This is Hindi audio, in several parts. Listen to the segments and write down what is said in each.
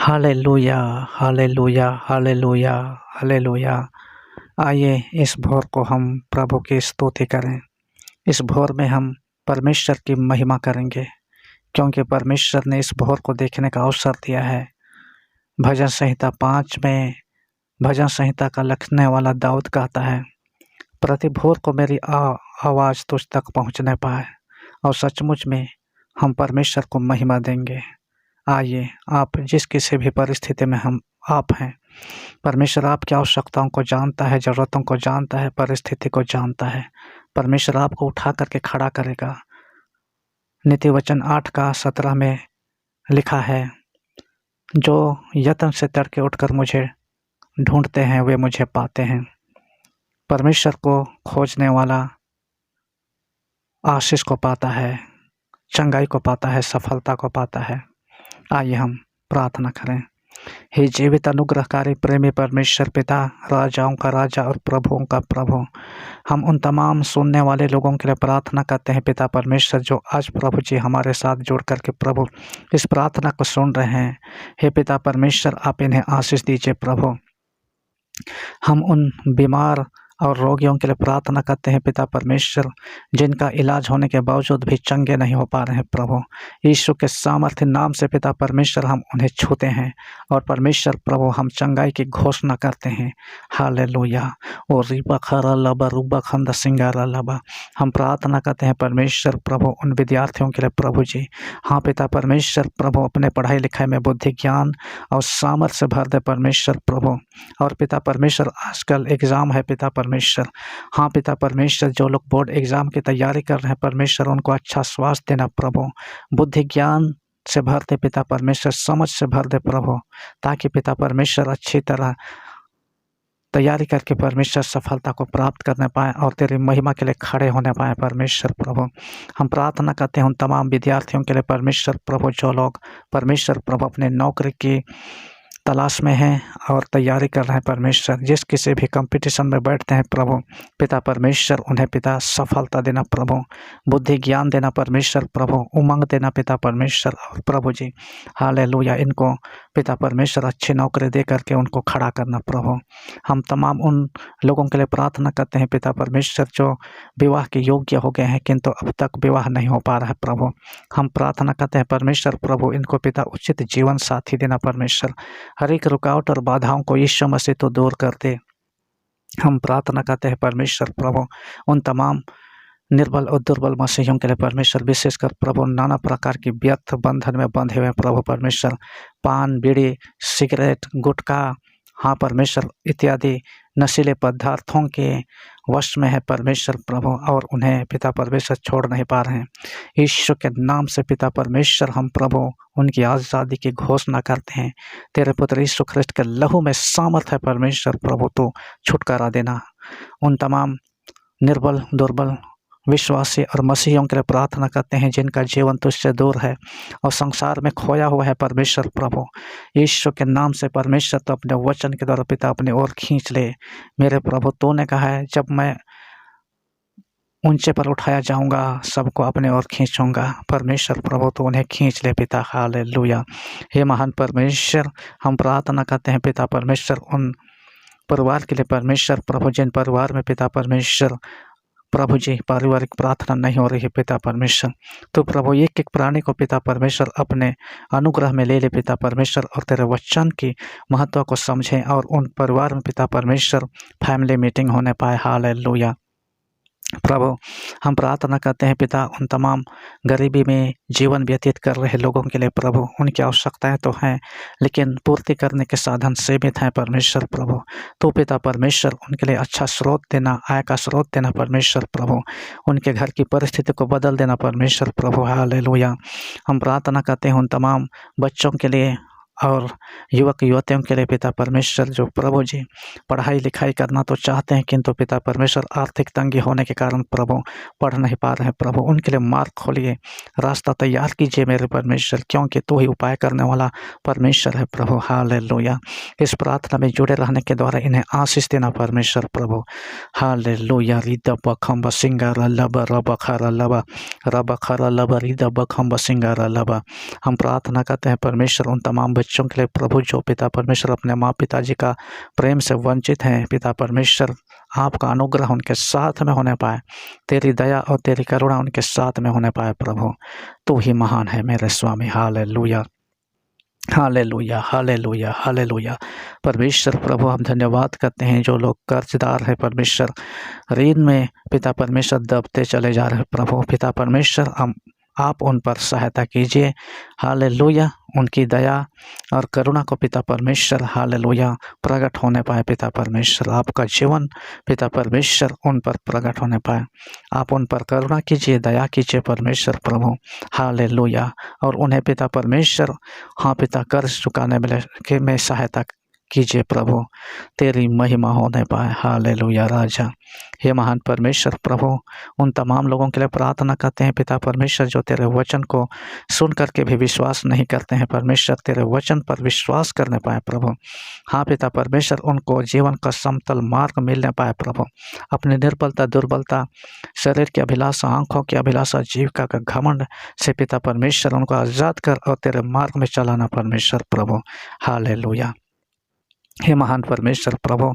Hallelujah, hallelujah, hallelujah, hallelujah. आइए इस भोर को हम प्रभु की स्तुति करें। इस भोर में हम परमेश्वर की महिमा करेंगे, क्योंकि परमेश्वर ने इस भोर को देखने का अवसर दिया है। भजन संहिता 5 में भजन संहिता का लिखने वाला दाऊद कहता है, प्रति भोर को मेरी आवाज़ तुझ तक पहुँचने पाए, और सचमुच में हम परमेश्वर को महिमा देंगे। आइए, आप जिस किसी भी परिस्थिति में आप हैं, परमेश्वर आपकी आवश्यकताओं को जानता है, ज़रूरतों को जानता है, परिस्थिति को जानता है। परमेश्वर आपको उठा करके खड़ा करेगा। नीति वचन 8:17 में लिखा है, जो यत्न से तड़के उठकर मुझे ढूंढते हैं वे मुझे पाते हैं। परमेश्वर को खोजने वाला आशीष को पाता है, चंगाई को पाता है, सफलता को पाता है। आइए हम प्रार्थना करें। हे जीवित अनुग्रहकारी प्रेमी परमेश्वर पिता, राजाओं का राजा और प्रभुओं का प्रभु, हम उन तमाम सुनने वाले लोगों के लिए प्रार्थना करते हैं पिता परमेश्वर, जो आज प्रभु जी हमारे साथ जुड़ करके प्रभु इस प्रार्थना को सुन रहे हैं। हे पिता परमेश्वर, आप इन्हें आशीष दीजिए प्रभु। हम उन बीमार और रोगियों के लिए प्रार्थना करते हैं पिता परमेश्वर, जिनका इलाज होने के बावजूद भी चंगे नहीं हो पा रहे हैं प्रभु। यीशु के सामर्थ्य नाम से पिता परमेश्वर हम उन्हें छूते हैं, और परमेश्वर प्रभु हम चंगाई की घोषणा करते हैं। हालेलुया। ओ रिबा खरा लबा रुबा खंदा सिंगारा लबा। हम प्रार्थना करते हैं परमेश्वर प्रभु उन विद्यार्थियों के लिए प्रभु जी। हाँ पिता परमेश्वर प्रभु, अपने पढ़ाई लिखाई में बुद्धि ज्ञान और सामर्थ्य से भर दे परमेश्वर प्रभु। और पिता परमेश्वर, आजकल एग्ज़ाम है पिता परमेश्वर। हाँ पिता परमेश्वर, जो लोग बोर्ड एग्ज़ाम की तैयारी कर रहे हैं परमेश्वर, उनको अच्छा स्वास्थ्य देना प्रभु, बुद्धि ज्ञान से भर दे पिता परमेश्वर, समझ से भर दे प्रभु, ताकि पिता परमेश्वर अच्छी तरह तैयारी करके परमेश्वर सफलता को प्राप्त करने पाए और तेरी महिमा के लिए खड़े होने पाए परमेश्वर प्रभु। हम प्रार्थना करते हैं उन तमाम विद्यार्थियों के लिए परमेश्वर प्रभु, जो लोग परमेश्वर प्रभु अपने नौकरी की तलाश में हैं और तैयारी कर रहे हैं परमेश्वर, जिस किसी भी कंपटीशन में बैठते हैं प्रभु, पिता परमेश्वर उन्हें पिता सफलता देना प्रभु, बुद्धि ज्ञान देना परमेश्वर प्रभु, उमंग देना पिता परमेश्वर और प्रभु जी। हालेलुया। इनको पिता परमेश्वर अच्छी नौकरी दे करके उनको खड़ा करना प्रभु। हम तमाम उन लोगों के लिए प्रार्थना करते हैं पिता परमेश्वर, जो विवाह के योग्य हो गए हैं किंतु अब तक विवाह नहीं हो पा रहा है प्रभु। हम प्रार्थना करते हैं परमेश्वर प्रभु, इनको पिता उचित जीवन साथी देना परमेश्वर। हर एक रुकावट और बाधाओं को यीशु मसीह तो दूर कर दे। हम प्रार्थना करते हैं परमेश्वर प्रभु उन तमाम निर्बल और दुर्बल मसीहियों के लिए परमेश्वर, विशेषकर प्रभु नाना प्रकार की व्यर्थ बंधन में बंधे हुए प्रभु परमेश्वर, पान, बीड़ी, सिगरेट, गुटखा, हाँ परमेश्वर, इत्यादि नशीले पदार्थों के वश में है परमेश्वर प्रभु, और उन्हें पिता परमेश्वर छोड़ नहीं पा रहे हैं। यीशु के नाम से पिता परमेश्वर हम प्रभु उनकी आज़ादी की घोषणा करते हैं। तेरे पुत्र यीशु ख्रिस्त के लहू में सामर्थ है परमेश्वर प्रभु, तो छुटकारा देना। उन तमाम निर्बल, दुर्बल विश्वासी और मसीहियों के लिए प्रार्थना करते हैं, जिनका जीवन तुझसे दूर है और संसार में खोया हुआ है परमेश्वर प्रभु। यीशु के नाम से परमेश्वर तो अपने वचन के द्वारा पिता अपनी ओर खींच ले मेरे प्रभु। तूने कहा है, जब मैं ऊंचे पर उठाया जाऊंगा सबको अपने ओर खींचूंगा परमेश्वर प्रभु, तो उन्हें खींच ले पिता। हालेलुया। हे महान परमेश्वर, हम प्रार्थना करते हैं पिता परमेश्वर उन परिवार के लिए परमेश्वर प्रभु, जिन परिवार में पिता परमेश्वर प्रभु जी पारिवारिक प्रार्थना नहीं हो रही है पिता परमेश्वर, तो प्रभु एक एक प्राणी को पिता परमेश्वर अपने अनुग्रह में ले ले पिता परमेश्वर, और तेरे वचन की महत्व को समझें और उन परिवार में पिता परमेश्वर फैमिली मीटिंग होने पाए। हालेलुया। प्रभु हम प्रार्थना करते हैं पिता उन तमाम गरीबी में जीवन व्यतीत कर रहे लोगों के लिए प्रभु, उनकी आवश्यकताएं तो हैं लेकिन पूर्ति करने के साधन सीमित हैं परमेश्वर प्रभु। तो पिता परमेश्वर उनके लिए अच्छा स्रोत देना, आय का स्रोत देना परमेश्वर प्रभु, उनके घर की परिस्थिति को बदल देना परमेश्वर प्रभु। हालेलुया। हम प्रार्थना करते हैं उन तमाम बच्चों के लिए और युवक युवतियों के लिए पिता परमेश्वर, जो प्रभु जी पढ़ाई लिखाई करना तो चाहते हैं किंतु पिता परमेश्वर आर्थिक तंगी होने के कारण प्रभु पढ़ नहीं पा रहे हैं प्रभु, उनके लिए मार्ग खोलिए, रास्ता तैयार कीजिए मेरे परमेश्वर, क्योंकि तू ही उपाय करने वाला परमेश्वर है प्रभु। हालेलुया। इस प्रार्थना में जुड़े रहने के द्वारा इन्हें आशीष देना परमेश्वर प्रभु। हालेलुया। रिदा बखम सिंगारा लब रब खरा लब रब खरा लब रिदा बखम सिंगारा लब। हम प्रार्थना करते हैं परमेश्वर उन तमाम बच्चों के लिए प्रभु जो पिता परमेश्वर अपने माँ पिताजी का प्रेम से वंचित हैं, पिता परमेश्वर आपका अनुग्रह उनके साथ में होने पाए, तेरी दया और तेरी करुणा उनके साथ में होने पाए प्रभु। तू ही महान है मेरे स्वामी। Hallelujah, hallelujah, hallelujah, hallelujah. परमेश्वर प्रभु हम धन्यवाद करते हैं जो लोग कर्जदार हैं परमेश्वर, ऋण में पिता परमेश्वर दबते चले जा रहे हैं प्रभु, पिता परमेश्वर आप उन पर सहायता कीजिए। हालेलुया, उनकी दया और करुणा को पिता परमेश्वर हालेलुया प्रकट होने पाए। पिता परमेश्वर आपका जीवन पिता परमेश्वर उन पर प्रकट होने पाए। आप उन पर करुणा कीजिए, दया कीजिए परमेश्वर प्रभु। हालेलुया, और उन्हें पिता परमेश्वर हाँ पिता कर्ज चुकाने में सहायता कीजिए प्रभु, तेरी महिमा होने पाए। हालेलुया राजा। हे महान परमेश्वर प्रभु, उन तमाम लोगों के लिए प्रार्थना करते हैं पिता परमेश्वर जो तेरे वचन को सुन करके भी विश्वास नहीं करते हैं परमेश्वर, तेरे वचन पर विश्वास करने पाए प्रभु। हाँ पिता परमेश्वर, उनको जीवन का समतल मार्ग मिलने पाए प्रभु। अपनी निर्बलता, दुर्बलता, शरीर की अभिलाषा, आँखों की अभिलाषा, जीविका का घमंड से पिता परमेश्वर उनको आज़ाद कर और तेरे मार्ग में चलाना परमेश्वर प्रभु। हालेलुया। हे महान परमेश्वर प्रभु,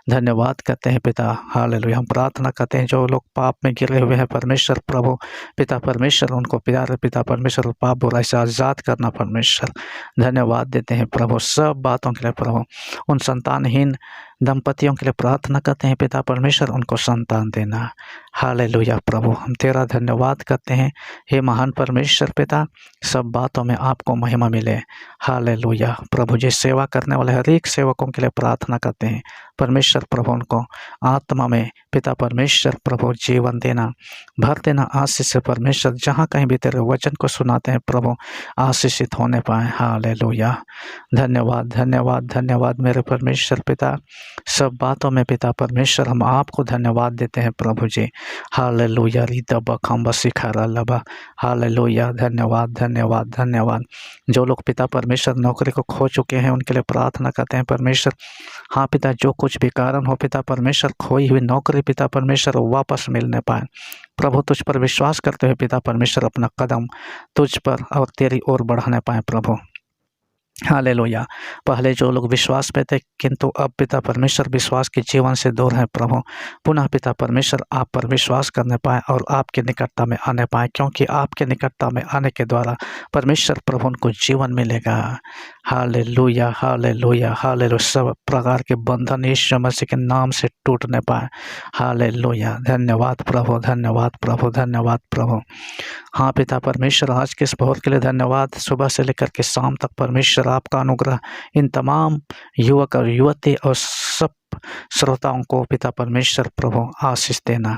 धन्यवाद करते हैं पिता। हालेलुया। हम प्रार्थना करते हैं जो लोग पाप में गिरे हुए हैं परमेश्वर प्रभु, पिता परमेश्वर उनको प्यारे पिता परमेश्वर पाप बुराई से आज़ाद करना परमेश्वर। धन्यवाद देते हैं प्रभु सब बातों के लिए प्रभु। उन संतानहीन दंपतियों के लिए प्रार्थना करते हैं पिता परमेश्वर, उनको संतान देना। हालेलुया प्रभु, हम तेरा धन्यवाद करते हैं। हे महान परमेश्वर पिता, सब बातों में आपको महिमा मिले। हालेलुया प्रभु जी, सेवा करने वाले हर एक सेवकों के लिए प्रार्थना करते हैं परमेश्वर प्रभु, उनको आत्मा में पिता परमेश्वर प्रभु जीवन देना, भर देना आशीष से परमेश्वर। जहाँ कहीं भी तेरे वचन को सुनाते हैं प्रभु, आशीषित होने पाए। हालेलुया। धन्यवाद, धन्यवाद, धन्यवाद मेरे परमेश्वर पिता। सब बातों में पिता परमेश्वर हम आपको धन्यवाद देते हैं प्रभु जी। हालेलुया। रीता बखम बसिखारा लबा। हालेलुया। धन्यवाद, धन्यवाद, धन्यवाद। जो लोग पिता परमेश्वर नौकरी को खो चुके हैं उनके लिए प्रार्थना करते हैं परमेश्वर। हाँ पिता, जो कुछ भी कारण हो पिता परमेश्वर, खोई हुई नौकरी पिता परमेश्वर वापस मिलने पाए प्रभु। तुझ पर विश्वास करते हुए पिता परमेश्वर अपना कदम तुझ पर और तेरी ओर बढ़ाने पाए प्रभु। हालेलुया। पहले जो लोग विश्वास पे थे किंतु अब पिता परमेश्वर विश्वास के जीवन से दूर हैं प्रभु, पुनः पिता परमेश्वर आप पर विश्वास करने पाए और आपके निकटता में आने पाए, क्योंकि आपके निकटता में आने के द्वारा परमेश्वर प्रभु उनको जीवन मिलेगा। Hallelujah, hallelujah, hallelujah. सब प्रकार के बंधन यीशु मसीह के नाम से टूटने पाए। हालेलुया। धन्यवाद प्रभु, धन्यवाद प्रभु, धन्यवाद प्रभु। हाँ पिता परमेश्वर, आज के इस भोर के लिए धन्यवाद। सुबह से लेकर के शाम तक परमेश्वर आपका अनुग्रह इन तमाम युवक और युवती और सब श्रोताओं को पिता परमेश्वर प्रभु आशीष देना।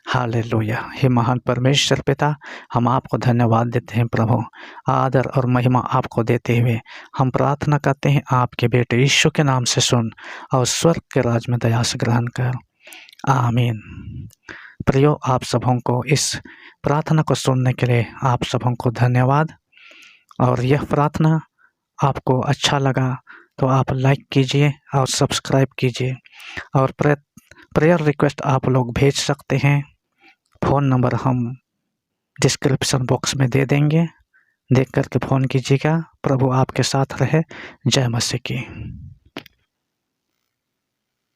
हालेलुया। हे महान परमेश्वर पिता, हम आपको धन्यवाद देते हैं प्रभु। आदर और महिमा आपको देते हुए हम प्रार्थना करते हैं आपके बेटे यीशु के नाम से सुन और स्वर्ग के राज में दया से ग्रहण कर। आमीन। प्रियो, आप सबों को इस प्रार्थना को सुनने के लिए आप सबों को धन्यवाद। और यह प्रार्थना आपको अच्छा लगा तो आप लाइक कीजिए और सब्सक्राइब कीजिए, और प्रेयर रिक्वेस्ट आप लोग भेज सकते हैं। फ़ोन नंबर हम डिस्क्रिप्शन बॉक्स में दे देंगे, देख करके फ़ोन कीजिएगा। प्रभु आपके साथ रहे। जय मसीह की।